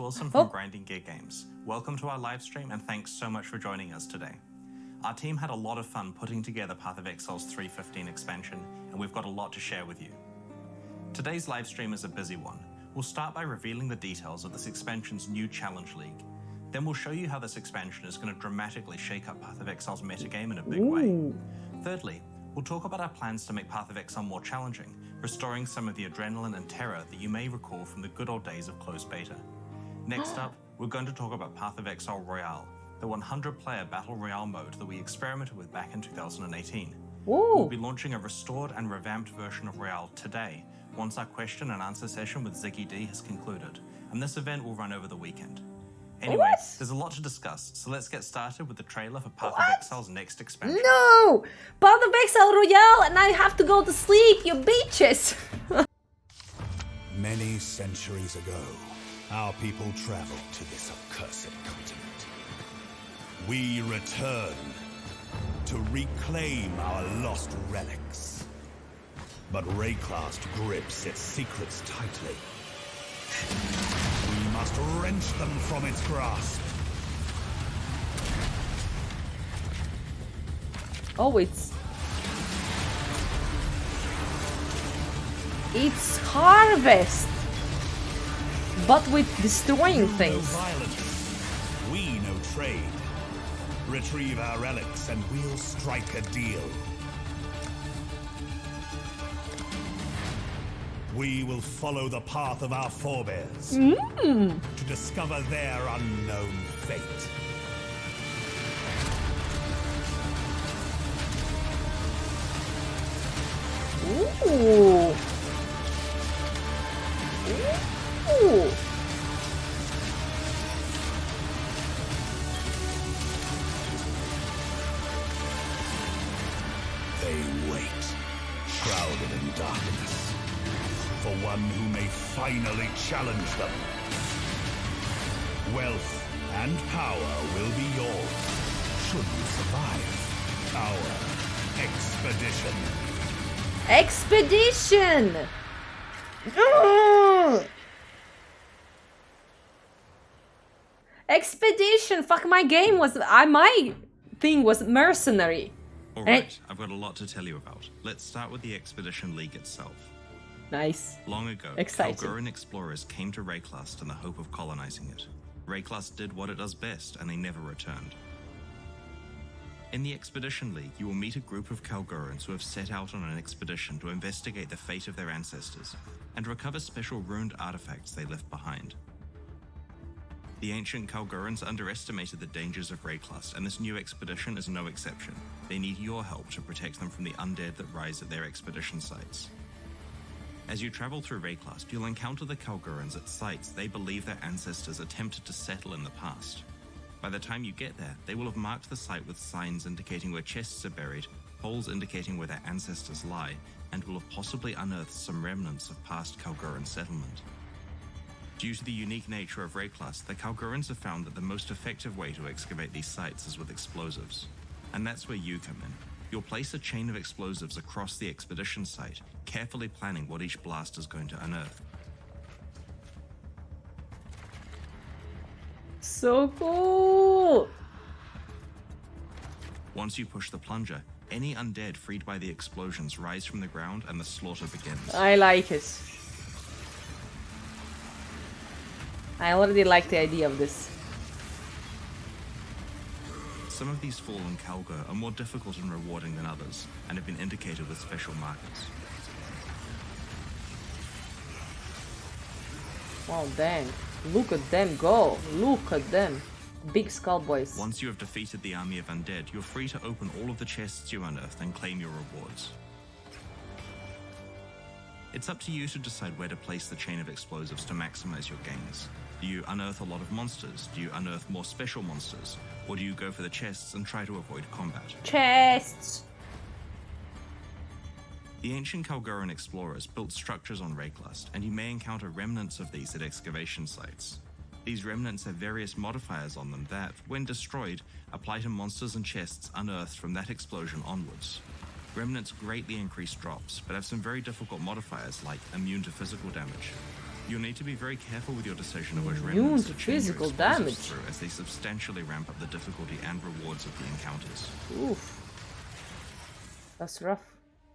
Wilson from Grinding Gear Games. Welcome to our live stream and thanks so much for joining us today. Our team had a lot of fun putting together Path of Exile's 3.15 expansion, and we've got a lot to share with you. Today's live stream is a busy one. We'll start by revealing the details of this expansion's new Challenge League. Then we'll show you how this expansion is going to dramatically shake up Path of Exile's metagame in a big way. Thirdly, we'll talk about our plans to make Path of Exile more challenging, restoring some of the adrenaline and terror that you may recall from the good old days of closed beta. Next up, we're going to talk about Path of Exile Royale, the 100-player Battle Royale mode that we experimented with back in 2018. We'll be launching a restored and revamped version of Royale today, once our question and answer session with Ziggy D has concluded, and this event will run over the weekend. Anyway, there's a lot to discuss, so let's get started with the trailer for Path of Exile's next expansion. No! Path of Exile Royale, and I have to go to sleep, you bitches! Many centuries ago, our people traveled to this accursed continent. We return to reclaim our lost relics. But Rayclast grips its secrets tightly. We must wrench them from its grasp. Oh, it's Harvest, but with destroying things. No violence. We know trade. Retrieve our relics and we'll strike a deal. We will follow the path of our forebears to discover their unknown fate. Ooh. Ooh. They wait, shrouded in darkness, for one who may finally challenge them. Wealth and power will be yours, should you survive our expedition. Expedition! Ugh! Expedition! Fuck, my game was... my thing was mercenary. Alright, I've got a lot to tell you about. Let's start with the Expedition League itself. Nice. Long ago, Kalguran explorers came to Rayclast in the hope of colonizing it. Rayclast did what it does best, and they never returned. In the Expedition League, you will meet a group of Kalgurans who have set out on an expedition to investigate the fate of their ancestors and recover special ruined artifacts they left behind. The ancient Kalgurans underestimated the dangers of Rayclast, and this new expedition is no exception. They need your help to protect them from the undead that rise at their expedition sites. As you travel through Rayclast, you'll encounter the Kalgurans at sites they believe their ancestors attempted to settle in the past. By the time you get there, they will have marked the site with signs indicating where chests are buried, holes indicating where their ancestors lie, and will have possibly unearthed some remnants of past Kalguran settlement. Due to the unique nature of Rayclast, the Kalgurans have found that the most effective way to excavate these sites is with explosives. And that's where you come in. You'll place a chain of explosives across the expedition site, carefully planning what each blast is going to unearth. So cool! Once you push the plunger, any undead freed by the explosions rise from the ground and the slaughter begins. I like it. I already like the idea of this. Some of these fallen Kalgur are more difficult and rewarding than others, and have been indicated with special markers. Oh dang. Look at them go. Look at them. Big skull boys. Once you have defeated the army of undead, you're free to open all of the chests you unearthed and claim your rewards. It's up to you to decide where to place the chain of explosives to maximize your gains. Do you unearth a lot of monsters? Do you unearth more special monsters? Or do you go for the chests and try to avoid combat? Chests! The ancient Kalguran explorers built structures on Rayclast, and you may encounter remnants of these at excavation sites. These remnants have various modifiers on them that, when destroyed, apply to monsters and chests unearthed from that explosion onwards. Remnants greatly increase drops, but have some very difficult modifiers like immune to physical damage. You'll need to be very careful with your decision of which Immune remnants to to chain your physical explosives damage. through, as they substantially ramp up the difficulty and rewards of the encounters. Oof. That's rough.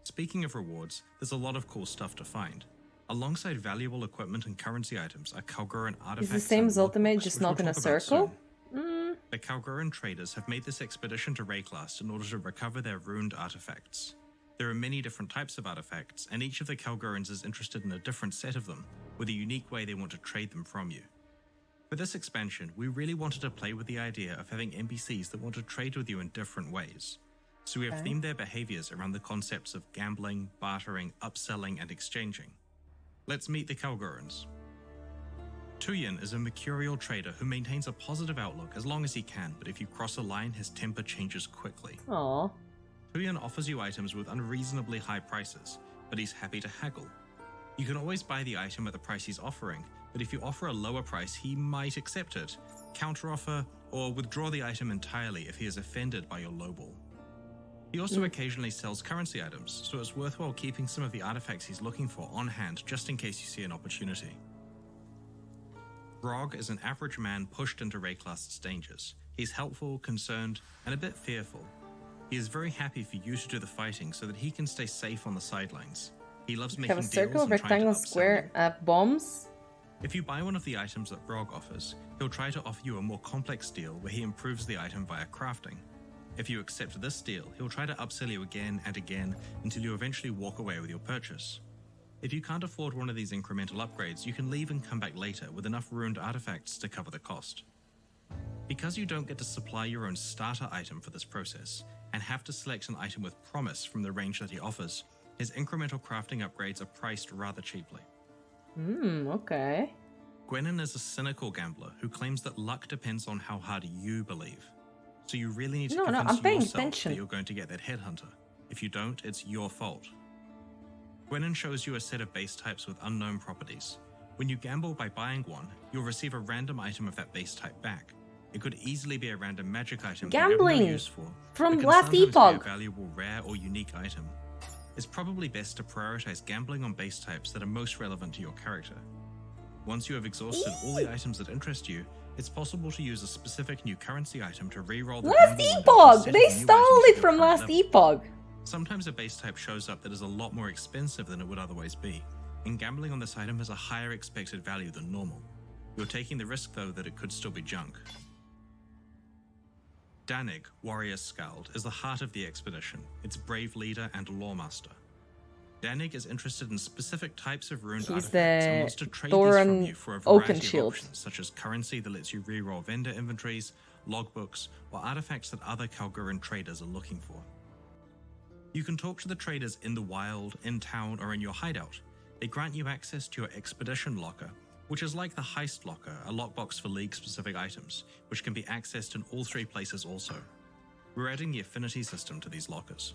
Speaking of rewards, there's a lot of cool stuff to find. Alongside valuable equipment and currency items are Kalguran artifacts. Is the same and as Ultimate, logbooks, just which not we'll in a talk about circle? soon. The Kalguran traders have made this expedition to Rayclast in order to recover their ruined artifacts. There are many different types of artifacts, and each of the Kalgurans is interested in a different set of them, with a unique way they want to trade them from you. For this expansion, we really wanted to play with the idea of having NPCs that want to trade with you in different ways. So we have themed their behaviors around the concepts of gambling, bartering, upselling, and exchanging. Let's meet the Kalgurans. Tuyen is a mercurial trader who maintains a positive outlook as long as he can, but if you cross a line, his temper changes quickly. Aww. Tuyen offers you items with unreasonably high prices, but he's happy to haggle. You can always buy the item at the price he's offering, but if you offer a lower price, he might accept it, counteroffer, or withdraw the item entirely if he is offended by your lowball. He also occasionally sells currency items, so it's worthwhile keeping some of the artifacts he's looking for on hand just in case you see an opportunity. Grog is an average man pushed into Rayclast's dangers. He's helpful, concerned, and a bit fearful. He is very happy for you to do the fighting so that he can stay safe on the sidelines. He loves making Have a deals circle, and trying rectangle, to upsell square, you. bombs. If you buy one of the items that Grog offers, he'll try to offer you a more complex deal where he improves the item via crafting. If you accept this deal, he'll try to upsell you again and again until you eventually walk away with your purchase. If you can't afford one of these incremental upgrades, you can leave and come back later with enough ruined artifacts to cover the cost. Because you don't get to supply your own starter item for this process, and have to select an item with promise from the range that he offers, his incremental crafting upgrades are priced rather cheaply. Okay. Gwenin is a cynical gambler who claims that luck depends on how hard you believe. So you really need to convince I'm paying yourself attention. that you're going to get that headhunter. If you don't, it's your fault. Gwenin shows you a set of base types with unknown properties. When you gamble by buying one, you'll receive a random item of that base type back. It could easily be a random magic item that you have Gambling no use for, from but can last sometimes epoch. be a valuable, rare, or unique item. It's probably best to prioritize gambling on base types that are most relevant to your character. Once you have exhausted all the items that interest you, it's possible to use a specific new currency item to reroll the Last gamble window and epoch! set They of new stole items it to your from current last level. epoch. Sometimes a base type shows up that is a lot more expensive than it would otherwise be, and gambling on this item has a higher expected value than normal. You're taking the risk, though, that it could still be junk. Danig, Warrior Skald, is the heart of the expedition, its brave leader and lawmaster. Danig is interested in specific types of ruined He's artifacts the and wants to trade these from Thorin you for a variety of Oakenshield. options, such as currency that lets you reroll vendor inventories, logbooks, or artifacts that other Kalguran traders are looking for. You can talk to the traders in the wild, in town, or in your hideout. They grant you access to your expedition locker, which is like the heist locker, a lockbox for League-specific items, which can be accessed in all three places also. We're adding the affinity system to these lockers.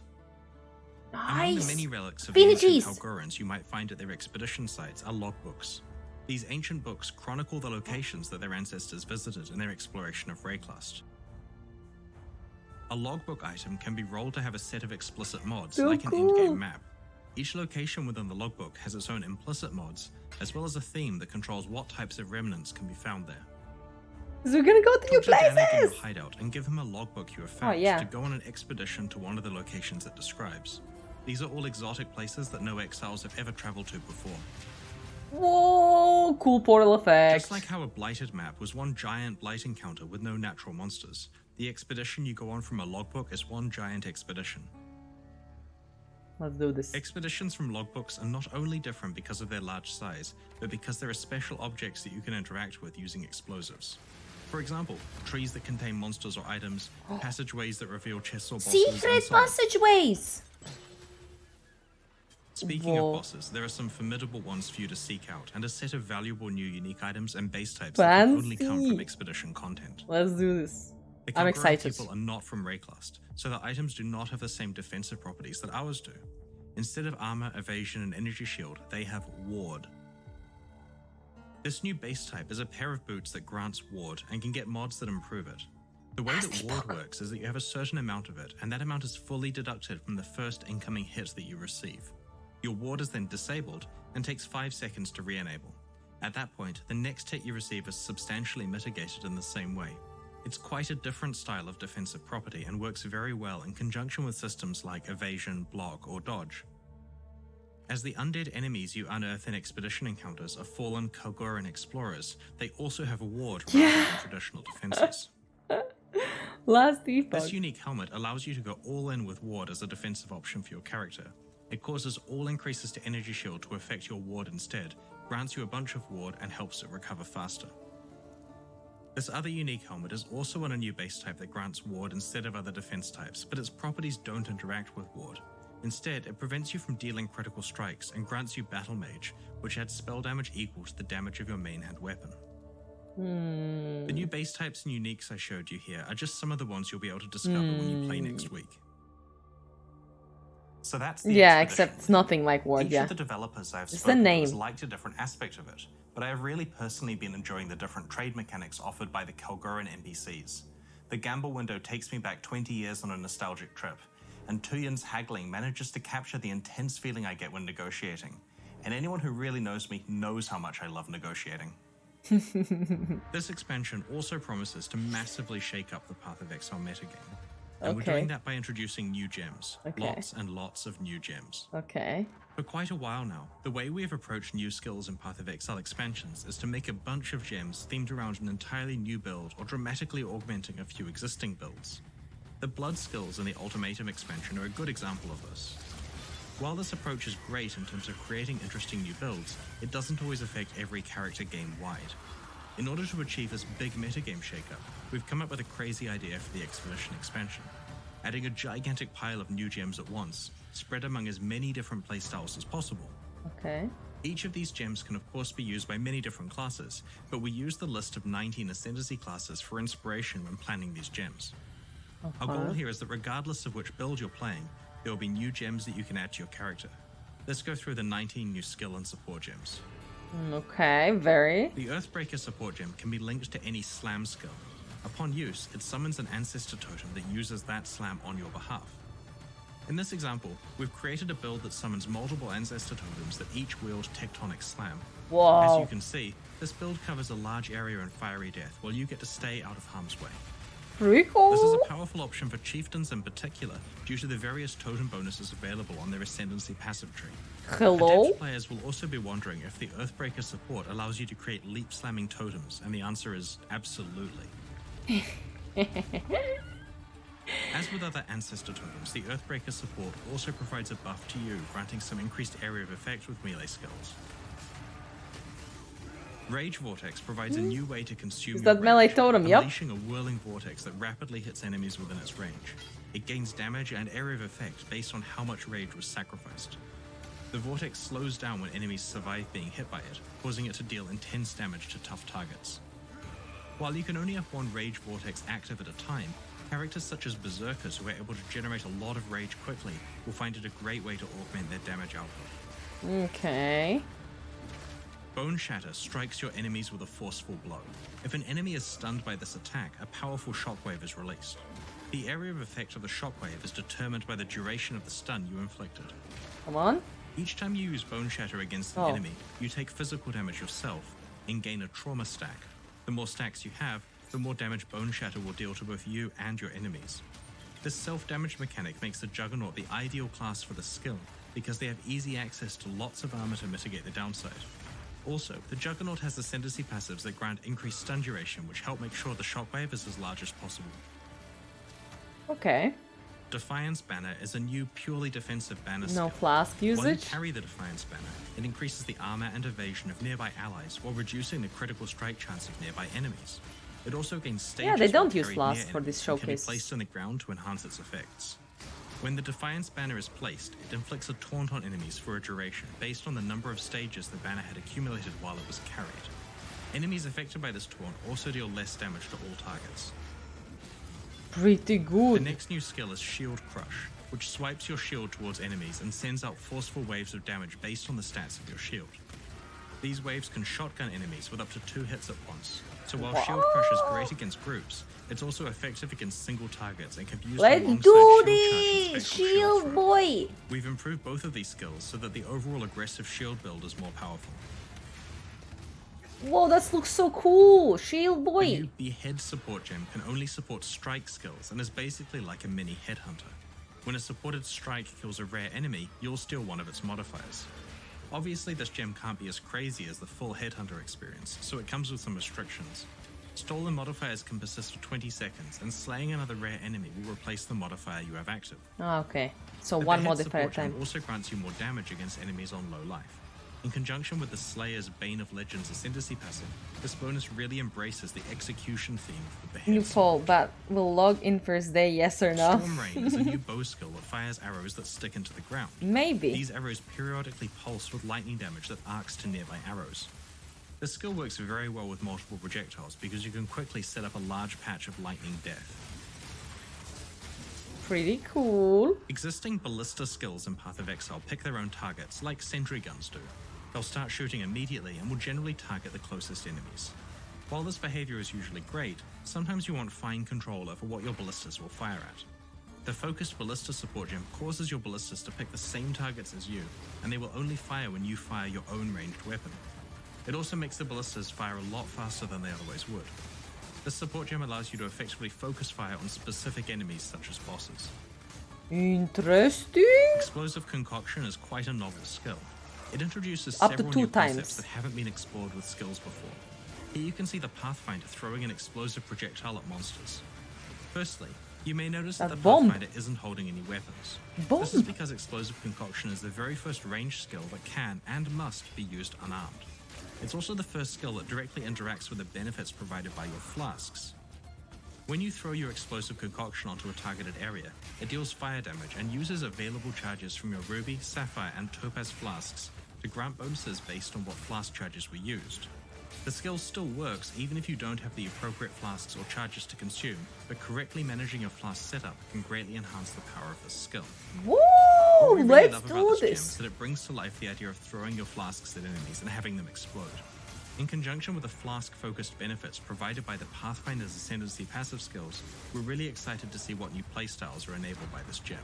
Among the Nice. many relics of the ancient Affinities. Kalgurans you might find at their expedition sites are logbooks. These ancient books chronicle the locations that their ancestors visited in their exploration of Rayclast. A logbook item can be rolled to have a set of explicit mods, So like an cool. in-game map. Each location within the logbook has its own implicit mods, as well as a theme that controls what types of remnants can be found there. So we're gonna go to new Talk to Danik in your places! hideout and give him a logbook you have found yeah. to go on an expedition to one of the locations it describes. These are all exotic places that no exiles have ever traveled to before. Whoa, cool portal effect. Just like how a blighted map was one giant blight encounter with no natural monsters, the expedition you go on from a logbook is one giant expedition. Let's do this. Expeditions from logbooks are not only different because of their large size, but because there are special objects that you can interact with using explosives. For example, trees that contain monsters or items, passageways that reveal chests or bosses, and Secret so on. passageways! Speaking Whoa. of bosses, there are some formidable ones for you to seek out, and a set of valuable new unique items and base types that can only come from Fancy. expedition content. Let's do this. The I'm Kalguran excited. people are not from Rayclast, so their items do not have the same defensive properties that ours do. Instead of armor, evasion, and energy shield, they have ward. This new base type is a pair of boots that grants ward and can get mods that improve it. The way that ward works is that you have a certain amount of it, and that amount is fully deducted from the first incoming hit that you receive. Your ward is then disabled and takes 5 seconds to re-enable. At that point, the next hit you receive is substantially mitigated in the same way. It's quite a different style of defensive property and works very well in conjunction with systems like evasion, block, or dodge. As the undead enemies you unearth in expedition encounters are fallen Kalgoran explorers, they also have a ward rather than traditional defenses. Last default. This unique helmet allows you to go all in with ward as a defensive option for your character. It causes all increases to energy shield to affect your ward instead, grants you a bunch of ward, and helps it recover faster. This other unique helmet is also on a new base type that grants ward instead of other defense types, but its properties don't interact with ward. Instead, it prevents you from dealing critical strikes and grants you Battle Mage, which adds spell damage equal to the damage of your main hand weapon. The new base types and uniques I showed you here are just some of the ones you'll be able to discover when you play next week. So that's the except it's nothing like ward. Each of the developers I've Just spoken the to name. has liked a different aspect of it, but I have really personally been enjoying the different trade mechanics offered by the Kalgoran NPCs. The gamble window takes me back 20 years on a nostalgic trip, and Tuyin's haggling manages to capture the intense feeling I get when negotiating. And anyone who really knows me knows how much I love negotiating. This expansion also promises to massively shake up the Path of Exile metagame. And we're doing that by introducing new gems. Lots and lots of new gems. For quite a while now, the way we have approached new skills in Path of Exile expansions is to make a bunch of gems themed around an entirely new build or dramatically augmenting a few existing builds. The blood skills in the Ultimatum expansion are a good example of this. While this approach is great in terms of creating interesting new builds, it doesn't always affect every character game-wide. In order to achieve this big metagame shakeup, we've come up with a crazy idea for the Expedition expansion, adding a gigantic pile of new gems at once, spread among as many different playstyles as possible. Each of these gems can of course be used by many different classes, but we use the list of 19 Ascendancy classes for inspiration when planning these gems. Our goal here is that regardless of which build you're playing, there will be new gems that you can add to your character. Let's go through the 19 new skill and support gems. The Earthbreaker support gem can be linked to any slam skill. Upon use, it summons an ancestor totem that uses that slam on your behalf. In this example, we've created a build that summons multiple ancestor totems that each wield tectonic slam. As you can see, this build covers a large area in fiery death while you get to stay out of harm's way. This is a powerful option for chieftains in particular due to the various totem bonuses available on their Ascendancy passive tree. Adept players will also be wondering if the Earthbreaker support allows you to create leap slamming totems, and the answer is absolutely. As with other ancestor totems, the Earthbreaker support also provides a buff to you, granting some increased area of effect with melee skills. Rage Vortex provides a new way to consume your rage, unleashing a whirling vortex that rapidly hits enemies within its range. It gains damage and area of effect based on how much rage was sacrificed. The vortex slows down when enemies survive being hit by it, causing it to deal intense damage to tough targets. While you can only have one Rage Vortex active at a time, characters such as Berserkers who are able to generate a lot of rage quickly will find it a great way to augment their damage output. Bone Shatter strikes your enemies with a forceful blow. If an enemy is stunned by this attack, a powerful shockwave is released. The area of effect of the shockwave is determined by the duration of the stun you inflicted. Each time you use Bone Shatter against an enemy, you take physical damage yourself and gain a trauma stack. The more stacks you have, the more damage Bone Shatter will deal to both you and your enemies. This self-damage mechanic makes the Juggernaut the ideal class for the skill, because they have easy access to lots of armor to mitigate the downside. Also, the Juggernaut has Ascendancy passives that grant increased stun duration, which help make sure the shockwave is as large as possible. Defiance Banner is a new purely defensive banner skill. Flask usage? While you carry the Defiance Banner, it increases the armor and evasion of nearby allies while reducing the critical strike chance of nearby enemies. It also gains stages they don't when use carried Flask near for this enemies and showcase. can be placed on the ground to enhance its effects. When the Defiance Banner is placed, it inflicts a taunt on enemies for a duration based on the number of stages the banner had accumulated while it was carried. Enemies affected by this taunt also deal less damage to all targets. The next new skill is Shield Crush, which swipes your shield towards enemies and sends out forceful waves of damage based on the stats of your shield. These waves can shotgun enemies with up to 2 hits at once, so while Shield Crush is great against groups, it's also effective against single targets and can be used alongside Shield Charge. We've improved both of these skills so that the overall aggressive shield build is more powerful. Whoa, that looks so cool! Shield The boy! new Behead support gem can only support strike skills and is basically like a mini headhunter. When a supported strike kills a rare enemy, you'll steal one of its modifiers. Obviously, this gem can't be as crazy as the full headhunter experience, so it comes with some restrictions. Stolen modifiers can persist for 20 seconds, and slaying another rare enemy will replace the modifier you have active. Ah, okay. So The one Behead modifier support gem time. also grants you more damage against enemies on low life. In conjunction with the Slayer's Bane of Legends Ascendancy passive, this bonus really embraces the execution theme of the Behead. New poll, but will log in first day, yes or no? Storm Rain is a new bow skill that fires arrows that stick into the ground. Maybe. These arrows periodically pulse with lightning damage that arcs to nearby arrows. This skill works very well with multiple projectiles because you can quickly set up a large patch of lightning death. Pretty cool. Existing ballista skills in Path of Exile pick their own targets, like sentry guns do. They'll start shooting immediately and will generally target the closest enemies. While this behavior is usually great, sometimes you want fine control over what your ballistas will fire at. The focused ballista support gem causes your ballistas to pick the same targets as you, and they will only fire when you fire your own ranged weapon. It also makes the ballistas fire a lot faster than they otherwise would. This support gem allows you to effectively focus fire on specific enemies such as bosses. Interesting. Explosive Concoction is quite a novel skill. It introduces Up to several 2 new concepts times. that haven't been explored with skills before. Here you can see the Pathfinder throwing an explosive projectile at monsters. Firstly, you may notice that A the bomb. Pathfinder isn't holding any weapons. Bomb. This is because Explosive Concoction is the very first ranged skill that can and must be used unarmed. It's also the first skill that directly interacts with the benefits provided by your flasks. When you throw your Explosive Concoction onto a targeted area, it deals fire damage and uses available charges from your Ruby, Sapphire, and Topaz flasks to grant bonuses based on what flask charges were used. The skill still works even if you don't have the appropriate flasks or charges to consume, but correctly managing your flask setup can greatly enhance the power of this skill. Woo! What we really Let's love about do this gem this. is that it brings to life the idea of throwing your flasks at enemies and having them explode. In conjunction with the flask-focused benefits provided by the Pathfinder's Ascendancy passive skills, we're really excited to see what new playstyles are enabled by this gem.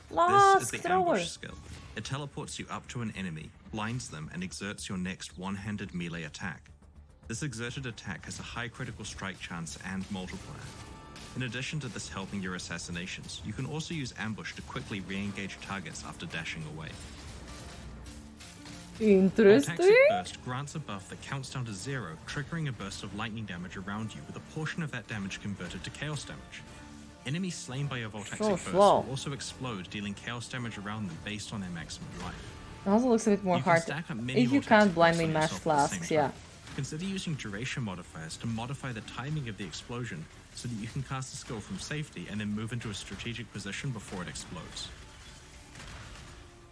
This LASK is the thrower. Ambush skill. It teleports you up to an enemy, blinds them, and exerts your next one-handed melee attack. This exerted attack has a high critical strike chance and multiplier. In addition to this helping your assassinations, you can also use Ambush to quickly re-engage targets after dashing away. Interesting. Toxic Burst grants a buff that counts down to 0, triggering a burst of lightning damage around you with a portion of that damage converted to chaos damage. Enemies slain by your Voltaxic So Burst slow. will also explode, dealing chaos damage around them based on their maximum life. It also looks a bit more You can hard. stack up many If you Voltaxic can't blindly Bursts on mash yourself at the same flasks, yeah. time. Consider using duration modifiers to modify the timing of the explosion so that you can cast a skill from safety and then move into a strategic position before it explodes.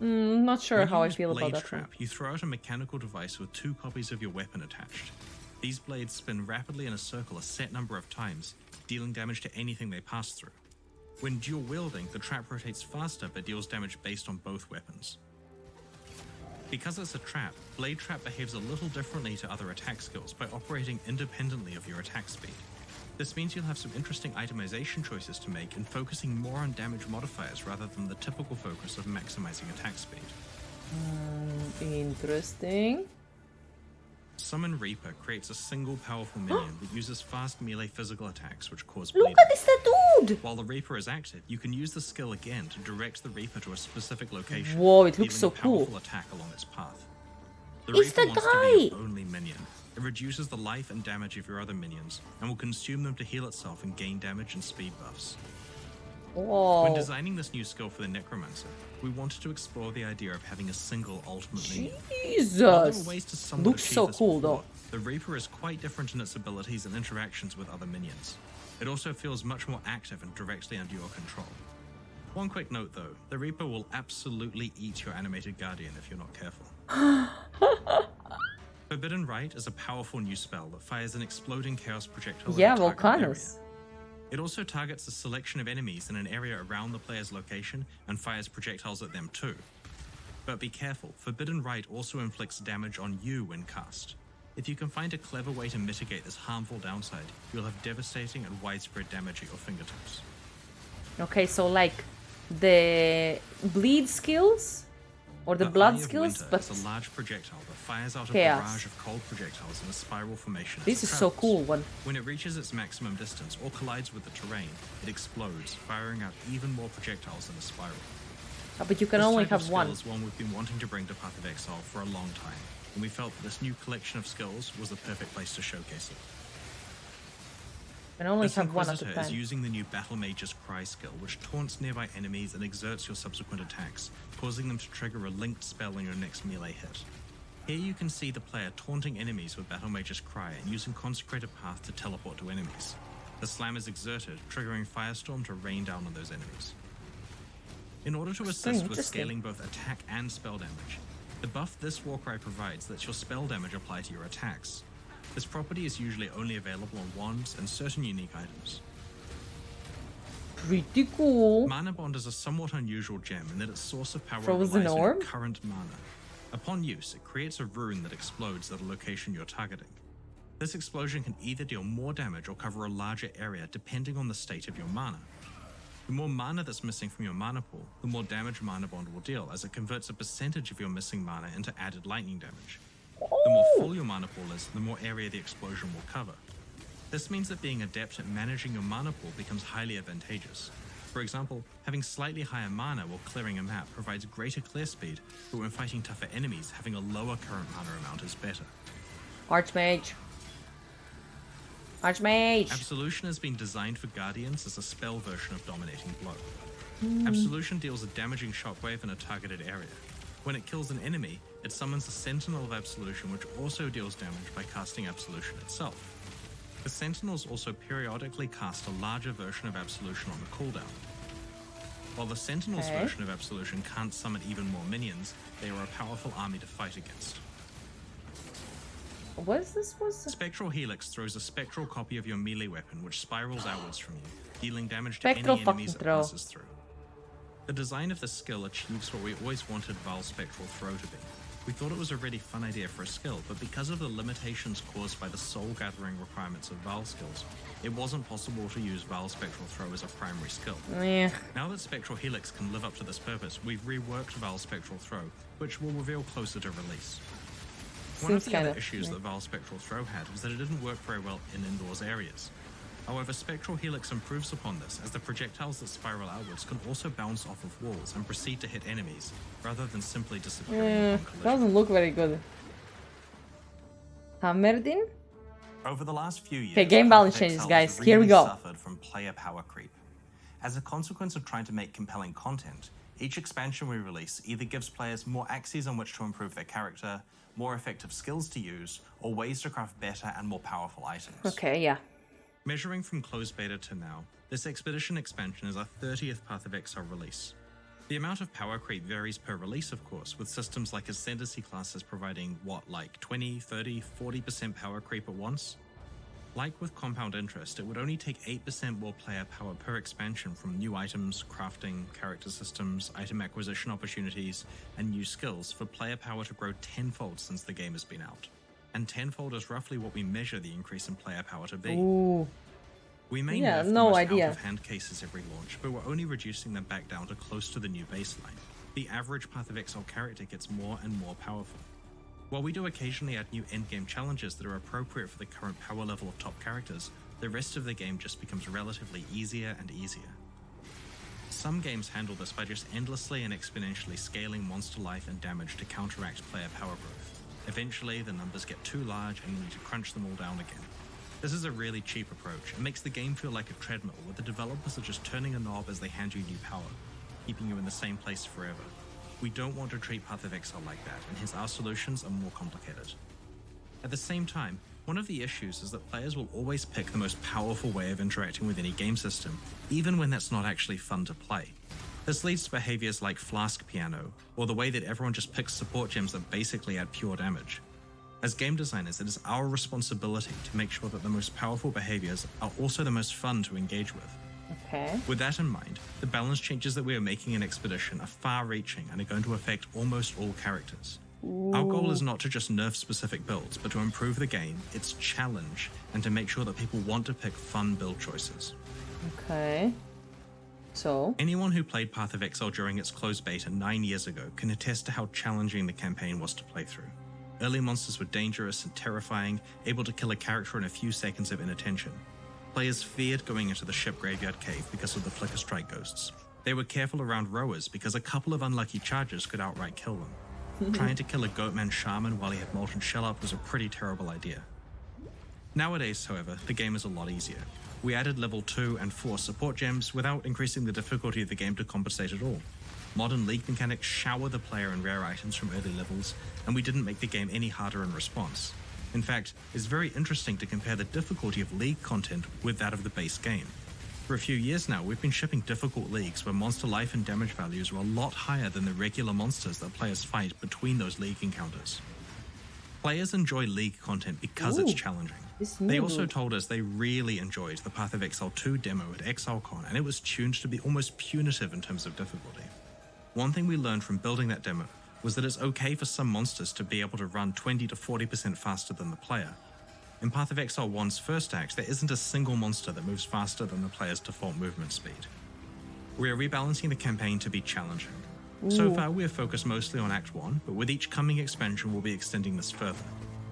Not sure When how you I use feel about Blade that Trap, one. you throw out a mechanical device with 2 copies of your weapon attached. These blades spin rapidly in a circle a set number of times, dealing damage to anything they pass through. When dual wielding, the trap rotates faster but deals damage based on both weapons. Because it's a trap, Blade Trap behaves a little differently to other attack skills by operating independently of your attack speed. This means you'll have some interesting itemization choices to make in focusing more on damage modifiers rather than the typical focus of maximizing attack speed. Interesting. Summon Reaper creates a single powerful minion that uses fast melee physical attacks which cause Look bleeding. at this dude! While the Reaper is active, you can use the skill again to direct the Reaper to a specific location. Whoa, it looks dealing so a powerful cool. attack along its path. The It's Reaper the wants to be your guy! only minion. It reduces the life and damage of your other minions, and will consume them to heal itself and gain damage and speed buffs. When Whoa. designing this new skill for the Necromancer, we wanted to explore the idea of having a single ultimate minion. While there Jesus! were ways to somewhat Looks achieve so this cool, before, though. the Reaper is quite different in its abilities and interactions with other minions. It also feels much more active and directly under your control. One quick note though, the Reaper will absolutely eat your animated guardian if you're not careful. Forbidden Rite is a powerful new spell that fires an exploding chaos projectile at Yeah, a target area. Volcanus. It also targets a selection of enemies in an area around the player's location and fires projectiles at them too. But be careful, Forbidden Rite also inflicts damage on you when cast. If you can find a clever way to mitigate this harmful downside, you'll have devastating and widespread damage at your fingertips. Okay, so like the bleed skills Or the Eye blood of skills, Winter but is a large projectile that fires out a chaos. barrage of cold projectiles in a spiral formation. as This it is so travels. cool one. When it reaches its maximum distance or collides with the terrain, it explodes, firing out even more projectiles in a spiral. But you can This only type of have skill one. is one we've been wanting to bring to Path of Exile for a long time, and we felt that this new collection of skills was the perfect place to showcase it. You can only This have one at a Inquisitor is time. using the new Battle Mage's Cry skill, which taunts nearby enemies and exerts your subsequent attacks, causing them to trigger a linked spell on your next melee hit. Here you can see the player taunting enemies with Battle Mage's Cry and using Consecrated Path to teleport to enemies. The slam is exerted, triggering Firestorm to rain down on those enemies. In order to assist with Interesting. scaling both attack and spell damage, the buff this Warcry provides lets your spell damage apply to your attacks. This property is usually only available on wands and certain unique items. Pretty cool. Mana Bond is a somewhat unusual gem in that its source of power Frozen relies on your orb? current mana. Upon use, it creates a rune that explodes at a location you're targeting. This explosion can either deal more damage or cover a larger area depending on the state of your mana. The more mana that's missing from your mana pool, the more damage Mana Bond will deal, as it converts a percentage of your missing mana into added lightning damage. The more full your mana pool is, the more area the explosion will cover. This means that being adept at managing your mana pool becomes highly advantageous. For example, having slightly higher mana while clearing a map provides greater clear speed, but when fighting tougher enemies, having a lower current mana amount is better. Archmage. Archmage. Absolution has been designed for Guardians as a spell version of Dominating Blow. Absolution deals a damaging shockwave in a targeted area. When it kills an enemy, it summons a Sentinel of Absolution, which also deals damage by casting Absolution itself. The Sentinels also periodically cast a larger version of Absolution on the cooldown. While the Sentinels Okay. version of Absolution can't summon even more minions, they are a powerful army to fight against. What is this? Spectral Helix throws a spectral copy of your melee weapon, which spirals outwards from you, dealing damage to Spectral any enemies fucking it throw. passes through. The design of this skill achieves what we always wanted Val's Spectral Throw to be. We thought it was a really fun idea for a skill, but because of the limitations caused by the soul-gathering requirements of Val skills, it wasn't possible to use Val's Spectral Throw as a primary skill. Yeah. Now that Spectral Helix can live up to this purpose, we've reworked Val's Spectral Throw, which we'll reveal closer to release. One of Seems the other kinda, issues yeah. that Val's Spectral Throw had was that it didn't work very well in indoors areas. However, Spectral Helix improves upon this, as the projectiles that spiral outwards can also bounce off of walls and proceed to hit enemies, rather than simply disappearing upon collision. Doesn't look very good. Hammerdin? Over the last few years, Okay, game balance Path of changes, Exile guys. has Here we really go. suffered from player power creep. As a consequence of trying to make compelling content, each expansion we release either gives players more axes on which to improve their character, more effective skills to use, or ways to craft better and more powerful items. Okay, yeah. Measuring from closed beta to now, this Expedition expansion is our 30th Path of Exile release. The amount of power creep varies per release, of course, with systems like Ascendancy classes providing, like 20, 30, 40% power creep at once? Like with Compound Interest, it would only take 8% more player power per expansion from new items, crafting, character systems, item acquisition opportunities, and new skills for player power to grow tenfold since the game has been out. And tenfold is roughly what we measure the increase in player power to be. Ooh. We may Yeah, nerf the no most idea. out-of-hand cases every launch, but we're only reducing them back down to close to the new baseline. The average Path of Exile character gets more and more powerful. While we do occasionally add new endgame challenges that are appropriate for the current power level of top characters, the rest of the game just becomes relatively easier and easier. Some games handle this by just endlessly and exponentially scaling monster life and damage to counteract player power growth. Eventually, the numbers get too large and you need to crunch them all down again. This is a really cheap approach and makes the game feel like a treadmill where the developers are just turning a knob as they hand you new power, keeping you in the same place forever. We don't want to treat Path of Exile like that, and hence our solutions are more complicated. At the same time, one of the issues is that players will always pick the most powerful way of interacting with any game system, even when that's not actually fun to play. This leads to behaviors like Flask Piano, or the way that everyone just picks support gems that basically add pure damage. As game designers, it is our responsibility to make sure that the most powerful behaviors are also the most fun to engage with. Okay. With that in mind, the balance changes that we are making in Expedition are far-reaching and are going to affect almost all characters. Our goal is not to just nerf specific builds, but to improve the game, its challenge, and to make sure that people want to pick fun build choices. Okay. So? Anyone who played Path of Exile during its closed beta 9 years ago can attest to how challenging the campaign was to play through. Early monsters were dangerous and terrifying, able to kill a character in a few seconds of inattention. Players feared going into the ship graveyard cave because of the Flicker Strike ghosts. They were careful around rowers because a couple of unlucky charges could outright kill them. Trying to kill a Goatman Shaman while he had Molten Shell up was a pretty terrible idea. Nowadays, however, the game is a lot easier. We added level 2 and 4 support gems without increasing the difficulty of the game to compensate at all. Modern League mechanics shower the player in rare items from early levels, and we didn't make the game any harder in response. In fact, it's very interesting to compare the difficulty of League content with that of the base game. For a few years now, we've been shipping difficult leagues where monster life and damage values are a lot higher than the regular monsters that players fight between those League encounters. Players enjoy League content because it's challenging. They also told us they really enjoyed the Path of Exile 2 demo at ExileCon, and it was tuned to be almost punitive in terms of difficulty. One thing we learned from building that demo was that it's okay for some monsters to be able to run 20 to 40% faster than the player. In Path of Exile 1's first act, there isn't a single monster that moves faster than the player's default movement speed. We are rebalancing the campaign to be challenging. So far, we have focused mostly on Act 1, but with each coming expansion, we'll be extending this further.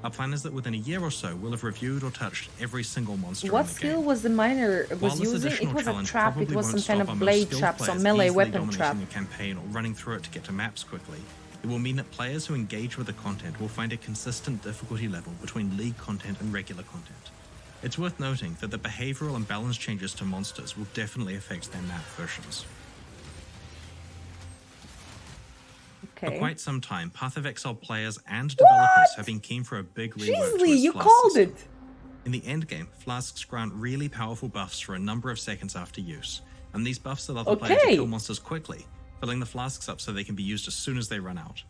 Our plan is that within a year or so, we'll have reviewed or touched every single monster in the game. What skill was the miner was using? It was a trap, it was some kind of blade trap, some melee weapon trap. The campaign or running through it to get to maps quickly. It will mean that players who engage with the content will find a consistent difficulty level between League content and regular content. It's worth noting that the behavioral and balance changes to monsters will definitely affect their map versions. For quite some time, Path of Exile players and developers have been keen for a big rework to its you Flask called system. it! In the endgame, Flasks grant really powerful buffs for a number of seconds after use, and these buffs allow the player to kill monsters quickly, filling the flasks up so they can be used as soon as they run out.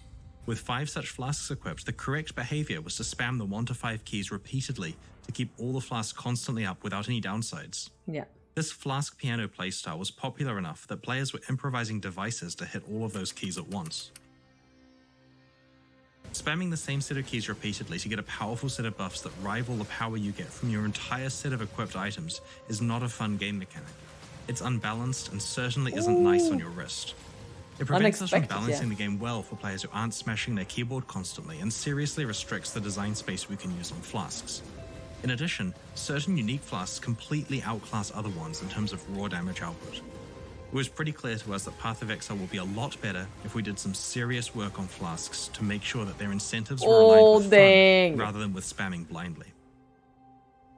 With 5 such flasks equipped, the correct behavior was to spam the 1 to 5 keys repeatedly to keep all the flasks constantly up without any downsides. Yeah. This flask piano playstyle was popular enough that players were improvising devices to hit all of those keys at once. Spamming the same set of keys repeatedly to get a powerful set of buffs that rival the power you get from your entire set of equipped items is not a fun game mechanic. It's unbalanced and certainly isn't nice on your wrist. It prevents us from balancing the game well for players who aren't smashing their keyboard constantly and seriously restricts the design space we can use on flasks. In addition, certain unique flasks completely outclass other ones in terms of raw damage output. It was pretty clear to us that Path of Exile will be a lot better if we did some serious work on flasks to make sure that their incentives were aligned with fun rather than with spamming blindly.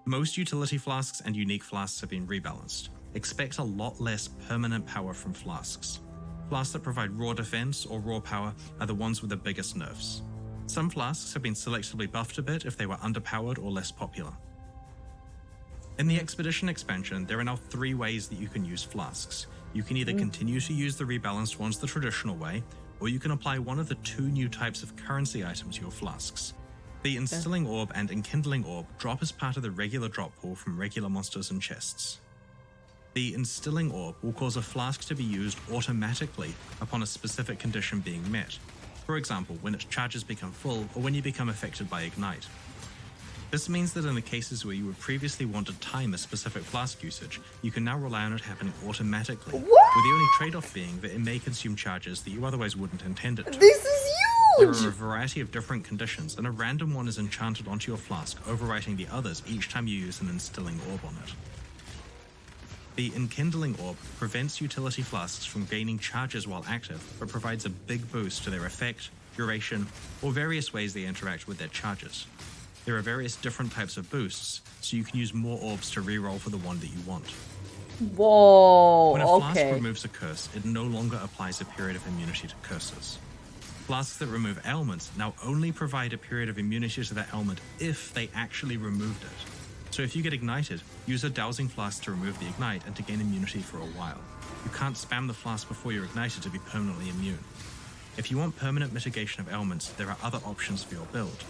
Most utility flasks and unique flasks have been rebalanced. Expect a lot less permanent power from flasks. Flasks that provide raw defense or raw power are the ones with the biggest nerfs. Some flasks have been selectively buffed a bit if they were underpowered or less popular. In the Expedition expansion, there are now 3 ways that you can use flasks. You can either continue to use the rebalanced ones the traditional way, or you can apply one of the 2 new types of currency items to your flasks. The Instilling Orb and Enkindling Orb drop as part of the regular drop pool from regular monsters and chests. The Instilling Orb will cause a flask to be used automatically upon a specific condition being met. For example, when its charges become full, or when you become affected by Ignite. This means that in the cases where you would previously want to time a specific flask usage, you can now rely on it happening automatically, with the only trade-off being that it may consume charges that you otherwise wouldn't intend it to. This is huge! There are a variety of different conditions, and a random one is enchanted onto your flask, overwriting the others each time you use an Instilling Orb on it. The Enkindling Orb prevents utility flasks from gaining charges while active, but provides a big boost to their effect, duration, or various ways they interact with their charges. There are various different types of boosts, so you can use more orbs to reroll for the one that you want. Whoa, when a flask removes a curse, it no longer applies a period of immunity to curses. Flasks that remove ailments now only provide a period of immunity to that ailment if they actually removed it. So if you get ignited, use a dowsing flask to remove the ignite and to gain immunity for a while. You can't spam the flask before you're ignited to be permanently immune. If you want permanent mitigation of ailments, there are other options for your build.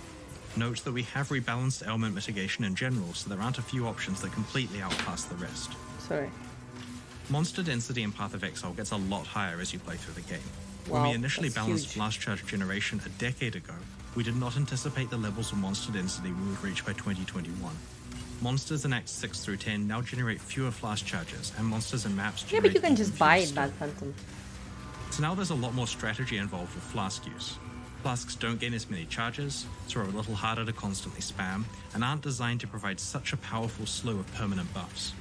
Note that we have rebalanced ailment mitigation in general, so there aren't a few options that completely outclass the rest. Sorry. Monster density in Path of Exile gets a lot higher as you play through the game. Wow, when we initially that's balanced huge. Blast Charge generation a decade ago, we did not anticipate the levels of monster density we would reach by 2021. monsters in Acts 6 through 10 now generate fewer flask charges, and monsters and maps Yeah, generate but you can even just fewer buy still. that phantom. So now there's a lot more strategy involved with flask use. Flasks don't gain as many charges, so are a little harder to constantly spam, and aren't designed to provide such a powerful slew of permanent buffs.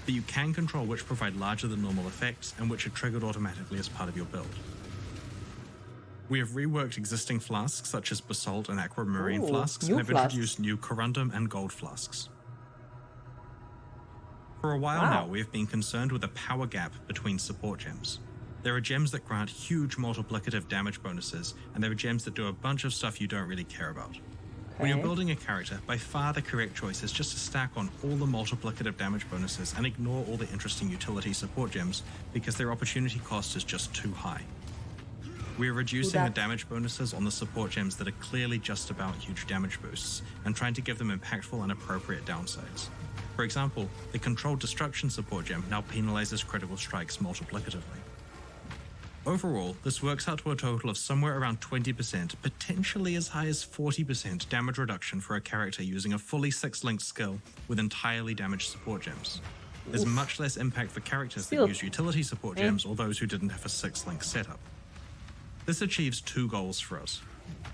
But you can control which provide larger than normal effects and which are triggered automatically as part of your build. We have reworked existing flasks such as Basalt and Aquamarine Ooh, flasks new and have flasks. introduced new Corundum and Gold flasks. For a while Wow. now, we have been concerned with a power gap between support gems. There are gems that grant huge multiplicative damage bonuses, and there are gems that do a bunch of stuff you don't really care about. When you're Okay. building a character, by far the correct choice is just to stack on all the multiplicative damage bonuses and ignore all the interesting utility support gems because their opportunity cost is just too high. We are reducing the that. damage bonuses on the support gems that are clearly just about huge damage boosts and trying to give them impactful and appropriate downsides. For example, the Controlled Destruction support gem now penalizes critical strikes multiplicatively. Overall, this works out to a total of somewhere around 20%, potentially as high as 40% damage reduction for a character using a fully 6-linked skill with entirely damaged support gems. There's much less impact for characters Still. that use utility support gems or those who didn't have a 6-link setup. This achieves two goals for us.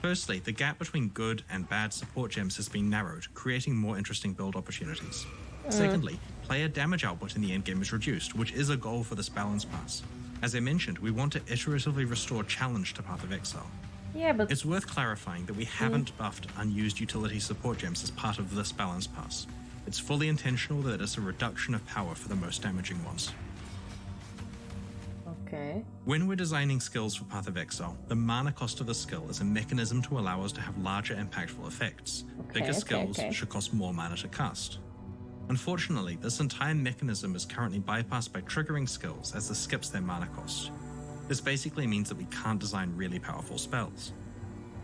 Firstly, the gap between good and bad support gems has been narrowed, creating more interesting build opportunities. Secondly, player damage output in the endgame is reduced, which is a goal for this balance pass. As I mentioned, we want to iteratively restore challenge to Path of Exile. Yeah, but It's worth clarifying that we haven't buffed unused utility support gems as part of this balance pass. It's fully intentional that it's a reduction of power for the most damaging ones. okay. When we're designing skills for Path of Exile, the mana cost of the skill is a mechanism to allow us to have larger impactful effects. Bigger skills should cost more mana to cast. Unfortunately, this entire mechanism is currently bypassed by triggering skills as this skips their mana cost. This basically means that we can't design really powerful spells.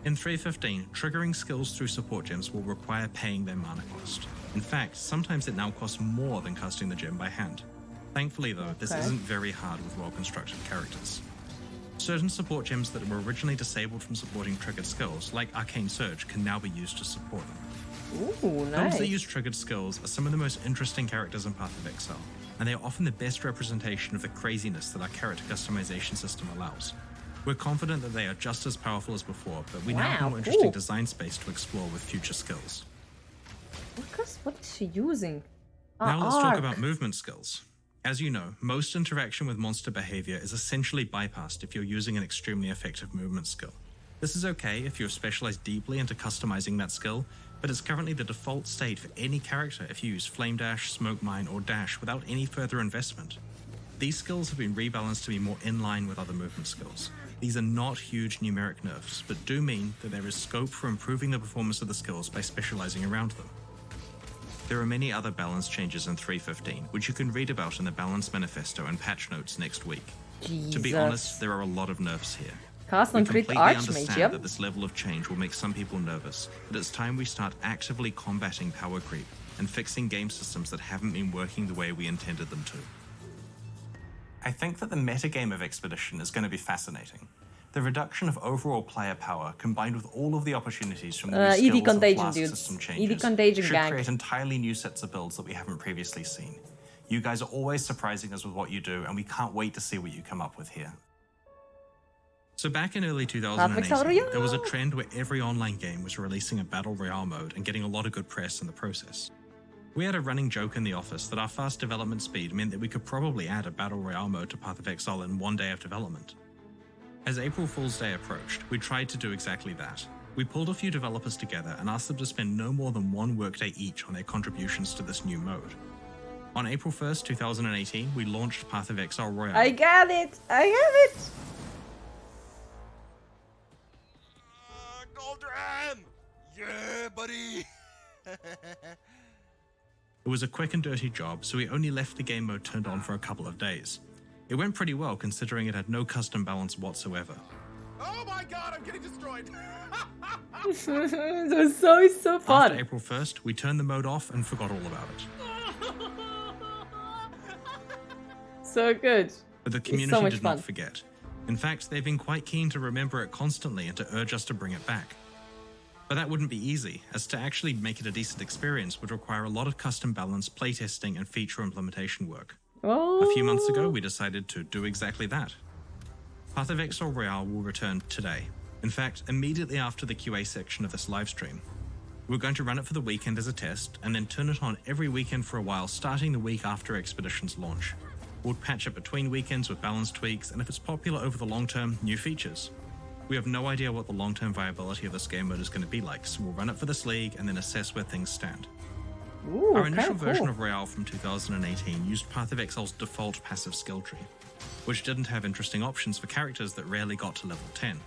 In 3.15, triggering skills through support gems will require paying their mana cost. In fact, sometimes it now costs more than casting the gem by hand. Thankfully though, this Okay. isn't very hard with well-constructed characters. Certain support gems that were originally disabled from supporting triggered skills, like Arcane Surge, can now be used to support them. Ooh, Builds nice. that use triggered skills are some of the most interesting characters in Path of Exile, and they are often the best representation of the craziness that our character customization system allows. We're confident that they are just as powerful as before, but we now have Wow, more interesting cool. design space to explore with future skills. What is she using? Now let's talk Arc. about movement skills. As you know, most interaction with monster behavior is essentially bypassed if you're using an extremely effective movement skill. This is okay if you're specialized deeply into customizing that skill, but it's currently the default state for any character if you use Flame Dash, Smoke Mine, or Dash without any further investment. These skills have been rebalanced to be more in line with other movement skills. These are not huge numeric nerfs, but do mean that there is scope for improving the performance of the skills by specializing around them. There are many other balance changes in 3.15, which you can read about in the Balance Manifesto and patch notes next week. To be Jesus. honest, there are a lot of nerfs here. Cast We on crit completely Archmage, understand yep. that this level of change will make some people nervous, but it's time we start actively combating power creep and fixing game systems that haven't been working the way we intended them to. I think that the metagame of Expedition is going to be fascinating. The reduction of overall player power, combined with all of the opportunities from the new ED skills and Contagion, flask dudes. system ED changes, Contagion should gang. create entirely new sets of builds that we haven't previously seen. You guys are always surprising us with what you do, and we can't wait to see what you come up with here. So back in early 2018, there was a trend where every online game was releasing a Battle Royale mode and getting a lot of good press in the process. We had a running joke in the office that our fast development speed meant that we could probably add a Battle Royale mode to Path of Exile in one day of development. As April Fool's Day approached, we tried to do exactly that. We pulled a few developers together and asked them to spend no more than one workday each on their contributions to this new mode. On April 1st, 2018, we launched Path of Exile Royale. I got it! I have it! Goldran! Yeah, buddy! It was a quick and dirty job, so we only left the game mode turned on for a couple of days. It went pretty well considering it had no custom balance whatsoever. Oh my god, I'm getting destroyed! It was so fun. After April 1st, we turned the mode off and forgot all about it. So good. But the It's community so much did fun. not forget. In fact, they've been quite keen to remember it constantly and to urge us to bring it back. But that wouldn't be easy, as to actually make it a decent experience would require a lot of custom balance, playtesting, and feature implementation work. Oh. A few months ago, we decided to do exactly that. Path of Exile Royale will return today. In fact, immediately after the QA section of this livestream. We're going to run it for the weekend as a test, and then turn it on every weekend for a while, starting the week after Expedition's launch. We'll patch it between weekends with balance tweaks, and if it's popular over the long term, new features. We have no idea what the long-term viability of this game mode is going to be like, so we'll run it for this league and then assess where things stand. Ooh, Our initial cool. version of Royale from 2018 used Path of Exile's default passive skill tree, which didn't have interesting options for characters that rarely got to level 10.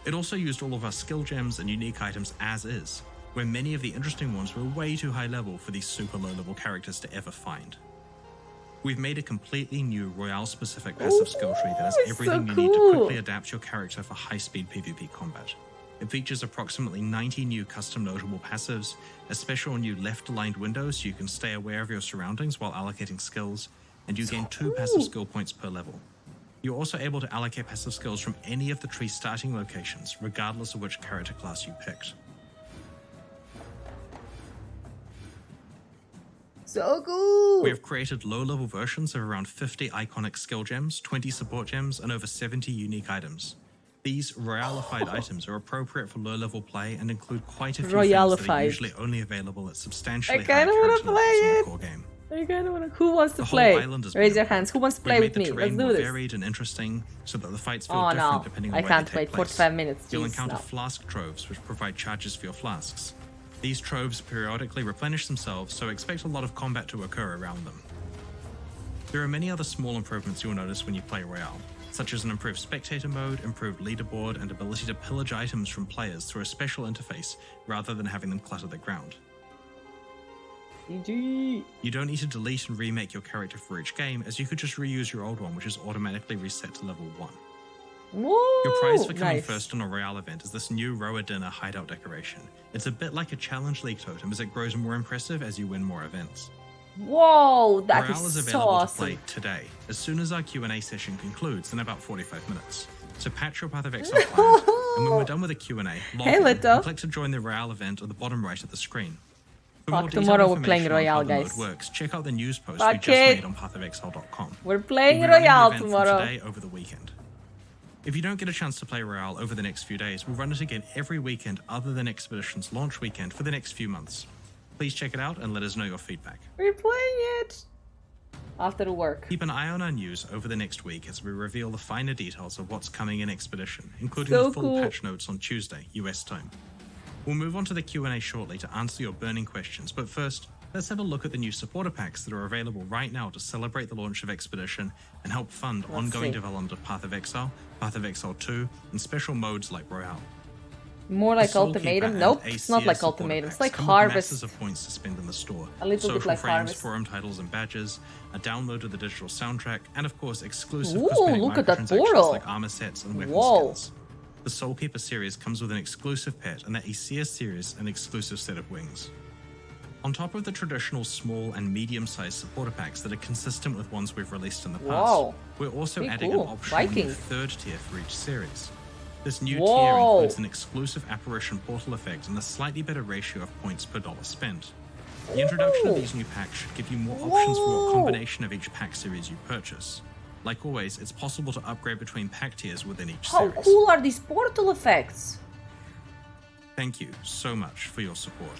It also used all of our skill gems and unique items as is, where many of the interesting ones were way too high level for these super low level characters to ever find. We've made a completely new Royale-specific passive skill tree that has everything you need to quickly adapt your character for high-speed PvP combat. It features approximately 90 new custom notable passives, a special new left-aligned window so you can stay aware of your surroundings while allocating skills, and you gain 2 passive skill points per level. You're also able to allocate passive skills from any of the tree's starting locations, regardless of which character class you picked. So cool! We have created low-level versions of around 50 iconic skill gems, 20 support gems, and over 70 unique items. These Royalified items are appropriate for low-level play and include quite a few things that are usually only available at substantially higher character levels in the core game. I kinda wanna. Who wants to The play? whole island is Raise your beautiful. hands. Who wants to We've play made with the me? Let's terrain do more this. varied and interesting so that the fights feel Oh different no, depending on I where can't they take wait place. 45 minutes. You'll Jeez, encounter no. flask troves, which provide charges for your flasks. These troves periodically replenish themselves, so expect a lot of combat to occur around them. There are many other small improvements you'll notice when you play Royale, such as an improved spectator mode, improved leaderboard, and ability to pillage items from players through a special interface rather than having them clutter the ground. GG. You don't need to delete and remake your character for each game, as you could just reuse your old one, which is automatically reset to level 1. Whoa, Your prize for coming nice. first on a Royale event is this new Roa Dinner hideout decoration. It's a bit like a Challenge League totem as it grows more impressive as you win more events. Whoa, that Royale is is so available to awesome. play today, as soon as our Q&A session concludes in about 45 minutes. So patch your Path of Exile client, and when we're done with the Q&A, log Hey, in Lito. and click to join the Royale event on the bottom right of the screen. For Fuck, more detailed tomorrow we're playing information on Royale, how the mode guys. works, check out the news post Fuck we just it. made on pathofexile.com. We're playing We'll be running the Royale event from tomorrow. today over the weekend. If you don't get a chance to play Royale over the next few days, we'll run it again every weekend other than Expedition's launch weekend for the next few months. Please check it out and let us know your feedback. We're playing it after work. Keep an eye on our news over the next week as we reveal the finer details of what's coming in Expedition, including So the full cool. patch notes on Tuesday, US time. We'll move on to the Q&A shortly to answer your burning questions, but first, let's have a look at the new supporter packs that are available right now to celebrate the launch of Expedition and help fund ongoing see. development of Path of Exile, Path of Exile 2, and special modes like Royale. More The like Soulkeeper Ultimatum? and Nope, it's not ACS like supporter Ultimatum. It's packs like come with Harvest. masses of points to spend in the store. A little bit Social like frames, Harvest. forum titles and badges, a download of the digital soundtrack, and of course exclusive Ooh, cosmetic look at that microtransactions portal. like armor sets and weapon Whoa. skins. The Soulkeeper series comes with an exclusive pet, and the ACS series an exclusive set of wings. On top of the traditional small and medium-sized supporter packs that are consistent with ones we've released in the past, Whoa. we're also Pretty adding cool. an optional new Viking. third tier for each series. This new tier Whoa. includes an exclusive apparition portal effect and a slightly better ratio of points per dollar spent. The introduction of Ooh. these new packs should give you more options for Whoa. what combination of each pack series you purchase. Like always, it's possible to upgrade between pack tiers within each How series. cool are these portal effects? Thank you so much for your support.